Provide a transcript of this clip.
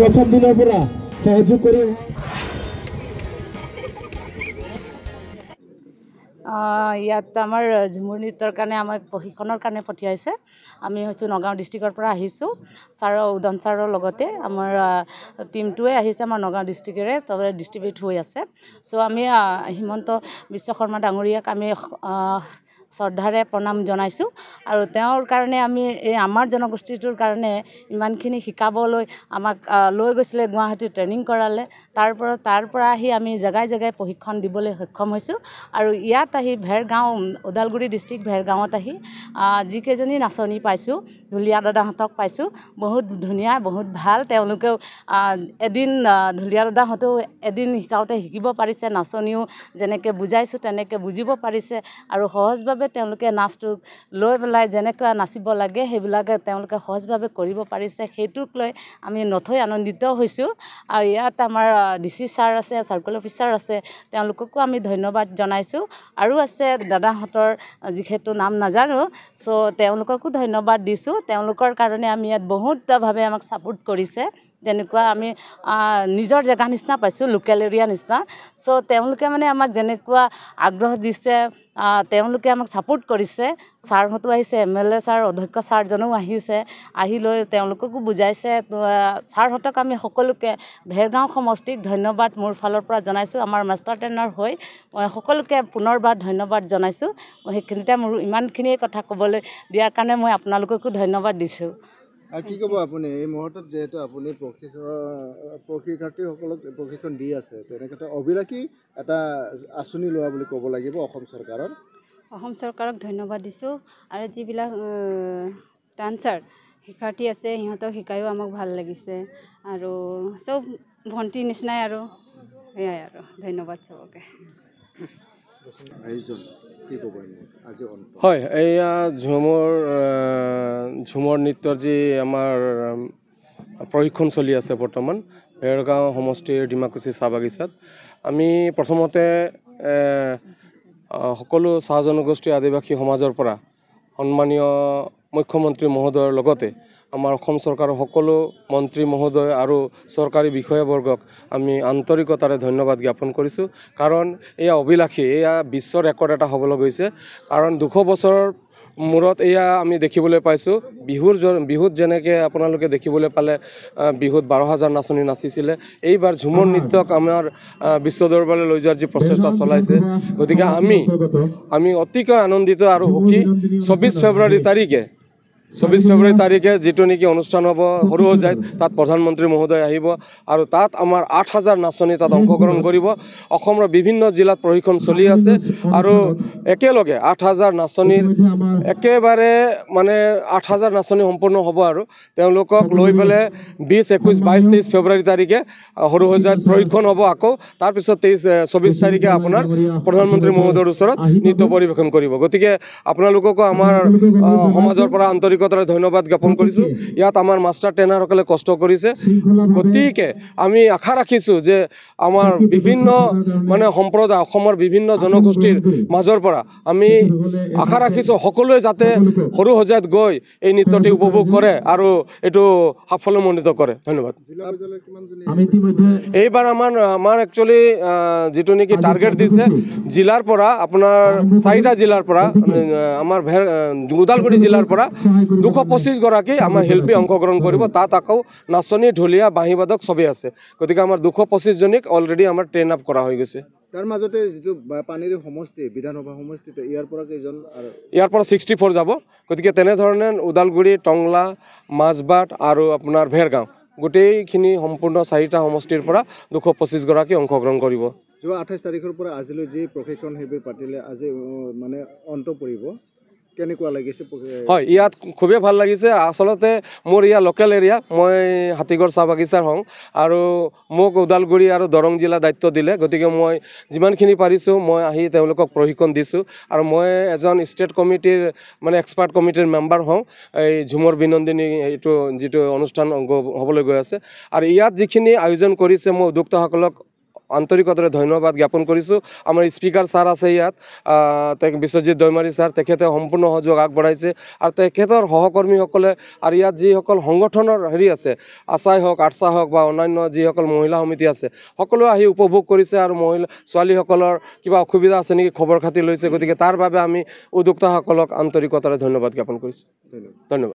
বছৰ দিনৰ পৰা সহযোগ কৰি ইয়াত আমাৰ ঝুমুৰ নৃত্যৰ কাৰণে আমাক প্ৰশিক্ষণৰ কাৰণে পঠিয়াইছে। আমি হৈছোঁ নগাঁও ডিষ্ট্ৰিক্টৰ পৰা আহিছোঁ। ছাৰৰ উদম ছাৰৰ লগতে আমাৰ টীমটোৱে আহিছে আমাৰ নগাঁও ডিষ্ট্ৰিক্টৰে তবে ডিষ্ট্ৰিবিউট হৈ আছে। চ' আমি হিমন্ত বিশ্ব শৰ্মা ডাঙৰীয়াক আমি শ্ৰদ্ধাৰে প্ৰণাম জনাইছোঁ আৰু তেওঁৰ কাৰণে আমি এই আমাৰ জনগোষ্ঠীটোৰ কাৰণে ইমানখিনি শিকাবলৈ আমাক লৈ গৈছিলে গুৱাহাটীত ট্ৰেইনিং কৰালে। তাৰ পৰা আহি আমি জেগাই জেগাই প্ৰশিক্ষণ দিবলৈ সক্ষম হৈছোঁ আৰু ইয়াত আহি ভেৰগাঁও ওদালগুৰি ডিষ্ট্ৰিক্ট ভেৰগাঁৱত আহি যিকেইজনী নাচনী পাইছোঁ ঢুলীয়া দাদাহঁতক পাইছোঁ। বহুত ধুনীয়া বহুত ভাল। তেওঁলোকেও এদিন ঢুলীয়া দাদাহঁতেও এদিন শিকাওঁতে শিকিব পাৰিছে। নাচনীও যেনেকৈ বুজাইছোঁ তেনেকৈ বুজিব পাৰিছে আৰু সহজভাৱে তেওঁলোকে নাচটো লৈ পেলাই যেনেকৈ নাচিব লাগে সেইবিলাকে তেওঁলোকে সহজভাৱে কৰিব পাৰিছে। সেইটোক লৈ আমি নথৈ আনন্দিত হৈছোঁ। আৰু ইয়াত আমাৰ DC ছাৰ আছে, চাৰ্কল অফিচাৰ আছে, তেওঁলোককো আমি ধন্যবাদ জনাইছোঁ। আৰু আছে দাদাহঁতৰ যিহেতু নাম নাজানো, চ' তেওঁলোককো ধন্যবাদ দিছোঁ। তেওঁলোকৰ কাৰণে আমি ইয়াত বহুতভাৱে আমাক ছাপোৰ্ট কৰিছে। যেনেকুৱা আমি নিজৰ জেগা নিচিনা পাইছোঁ, লোকেল এৰিয়া নিচিনা। চ' তেওঁলোকে মানে আমাক যেনেকুৱা আগ্ৰহ দিছে, তেওঁলোকে আমাক ছাপোৰ্ট কৰিছে। ছাৰহঁতো আহিছে, MLA ছাৰ অধ্যক্ষ ছাৰজনো আহিছে, আহি লৈ তেওঁলোককো বুজাইছে। ছাৰহঁতক আমি সকলোকে ভেৰগাঁও সমষ্টিক ধন্যবাদ মোৰ ফালৰ পৰা জনাইছোঁ। আমাৰ মাষ্টাৰ ট্ৰেইনাৰ হৈ মই সকলোকে পুনৰবাৰ ধন্যবাদ জনাইছোঁ। সেইখিনিতে মোৰ ইমানখিনিয়ে কথা ক'বলৈ দিয়াৰ কাৰণে মই আপোনালোককো ধন্যবাদ দিছোঁ। কি ক'ব আপুনি এই মুহূৰ্তত যিহেতু আপুনি প্ৰশিক্ষাৰ্থীসকলক প্ৰশিক্ষণ দি আছে, তেনেক্ষেত্ৰত অভিলাষী এটা আঁচনি লোৱা বুলি ক'ব লাগিব অসম চৰকাৰক ধন্যবাদ দিছোঁ। আৰু যিবিলাক ডান্সাৰ শিক্ষাৰ্থী আছে সিহঁতক শিকায়ো আমাক ভাল লাগিছে আৰু চব ভণ্টিৰ নিচিনাই আৰু সেয়াই আৰু ধন্যবাদ চবকে। হয়, এয়া ঝুমৰ নৃত্যৰ যি আমাৰ প্ৰশিক্ষণ চলি আছে বৰ্তমান ভেৰগাঁও সমষ্টিৰ ডিমাকুচি চাহ বাগিচাত। আমি প্ৰথমতে সকলো চাহ জনগোষ্ঠী আদিবাসী সমাজৰ পৰা সন্মানীয় মুখ্যমন্ত্ৰী মহোদয়ৰ লগতে আমাৰ অসম চৰকাৰৰ সকলো মন্ত্ৰী মহোদয় আৰু চৰকাৰী বিষয়াবৰ্গক আমি আন্তৰিকতাৰে ধন্যবাদ জ্ঞাপন কৰিছোঁ। কাৰণ এয়া অভিলাষী, এয়া বিশ্ব ৰেকৰ্ড এটা হ'বলৈ গৈছে। কাৰণ 200 বছৰৰ মূৰত এয়া আমি দেখিবলৈ পাইছোঁ। বিহুত যেনেকৈ আপোনালোকে দেখিবলৈ পালে বিহুত 12,000 নাচনী নাচিছিলে, এইবাৰ ঝুমৰ নৃত্যক আমাৰ বিশ্ব দৰবাৰলৈ লৈ যোৱাৰ যি প্ৰচেষ্টা চলাইছে, গতিকে আমি অতিকৈ আনন্দিত আৰু সুখী। 24 ফেব্ৰুৱাৰী তাৰিখে যিটো নেকি অনুষ্ঠান হ'ব সৰুসজাইত, তাত প্ৰধানমন্ত্ৰী মহোদয় আহিব আৰু তাত আমাৰ 8,000 নাচনী তাত অংশগ্ৰহণ কৰিব। অসমৰ বিভিন্ন জিলাত প্ৰশিক্ষণ চলি আছে আৰু একেলগে 8,000 নাচনীৰ একেবাৰে মানে 8,000 নাচনী সম্পূৰ্ণ হ'ব আৰু তেওঁলোকক লৈ পেলাই 20, 21, 22, 23 ফেব্ৰুৱাৰী তাৰিখে সৰুসজাইত প্ৰশিক্ষণ হ'ব। আকৌ তাৰপিছত 24 তাৰিখে আপোনাৰ প্ৰধানমন্ত্ৰী মহোদয়ৰ ওচৰত নৃত্য পৰিৱেশন কৰিব। গতিকে আপোনালোককো আমাৰ সমাজৰ পৰা আন্তৰিকতাৰে ধন্যবাদ জ্ঞাপন কৰিছোঁ। ইয়াত আমাৰ মাষ্টাৰ ট্ৰেইনাৰসকলে কষ্ট কৰিছে। গতিকে আমি আশা ৰাখিছোঁ যে আমাৰ বিভিন্ন মানে সম্প্ৰদায়, অসমৰ বিভিন্ন জনগোষ্ঠীৰ মাজৰ পৰা আমি আশা ৰাখিছোঁ সকলোৱে যাতে সৰুসজাইত গৈ এই নৃত্যটি উপভোগ কৰে আৰু এইটো সাফল্যমণ্ডিত কৰে। ধন্যবাদ। এইবাৰ আমাৰ একচুৱেলি যিটো নেকি টাৰ্গেট দিছে জিলাৰ পৰা আপোনাৰ 4টা জিলাৰ পৰা আমাৰ ওদালগুৰি জিলাৰ পৰা 225 গৰাকী আমাৰ শিল্পী অংশগ্ৰহণ কৰিব। তাত আকৌ নাচনী, ঢুলীয়া, বাঁহীবাদক চবেই আছে। গতিকে আমাৰ 225 জনীক অলৰেডি আমাৰ ট্ৰেইন আপ কৰা হৈ গৈছে। তাৰ মাজতে যিটো পানীৰ সমষ্টি বিধানসভা সমষ্টি, ইয়াৰ পৰা কেইজন? ইয়াৰ পৰা 64 যাব। গতিকে তেনেধৰণে ওদালগুৰি, টংলা, মাজবাট আৰু আপোনাৰ ভেৰগাঁও গোটেইখিনি সম্পূৰ্ণ 4টা সমষ্টিৰ পৰা 225 গৰাকী অংশগ্ৰহণ কৰিব। যোৱা 28 তাৰিখৰ পৰা আজিলৈ যি প্ৰশিক্ষণ শিবিৰ পাতিলে, আজি মানে অন্ত পৰিব, কেনেকুৱা লাগিছে? হয়, ইয়াত খুবেই ভাল লাগিছে। আচলতে মোৰ ইয়াৰ লোকেল এৰিয়া, মই হাতীগড় চাহ বাগিচাৰ হওঁ আৰু মোক ওদালগুৰি আৰু দৰং জিলা দায়িত্ব দিলে। গতিকে মই যিমানখিনি পাৰিছোঁ মই আহি তেওঁলোকক প্ৰশিক্ষণ দিছোঁ আৰু মই এজন ষ্টেট কমিটিৰ মানে এক্সপাৰ্ট কমিটিৰ মেম্বাৰ হওঁ এই ঝুমৰ বিনন্দিনী এইটো যিটো অনুষ্ঠান হ'বলৈ গৈ আছে। আৰু ইয়াত যিখিনি আয়োজন কৰিছে মই উদ্যোক্তাসকলক আন্তৰিকতাৰে ধন্যবাদ জ্ঞাপন কৰিছোঁ। আমাৰ স্পীকাৰ ছাৰ আছে ইয়াত, বিশ্বজিৎ দৈমাৰী ছাৰ, তেখেতে সম্পূৰ্ণ সহযোগ আগবঢ়াইছে আৰু তেখেতৰ সহকৰ্মীসকলে আৰু ইয়াত যিসকল সংগঠনৰ আছে, আছাই হওক, আৰ্টছা হওক বা অন্যান্য যিসকল মহিলা সমিতি আছে, সকলোৱে আহি উপভোগ কৰিছে আৰু ছোৱালীসকলৰ কিবা অসুবিধা আছে নেকি খবৰ খাতি লৈছে। গতিকে তাৰ বাবে আমি উদ্যোক্তাসকলক আন্তৰিকতাৰে ধন্যবাদ জ্ঞাপন কৰিছোঁ। ধন্যবাদ।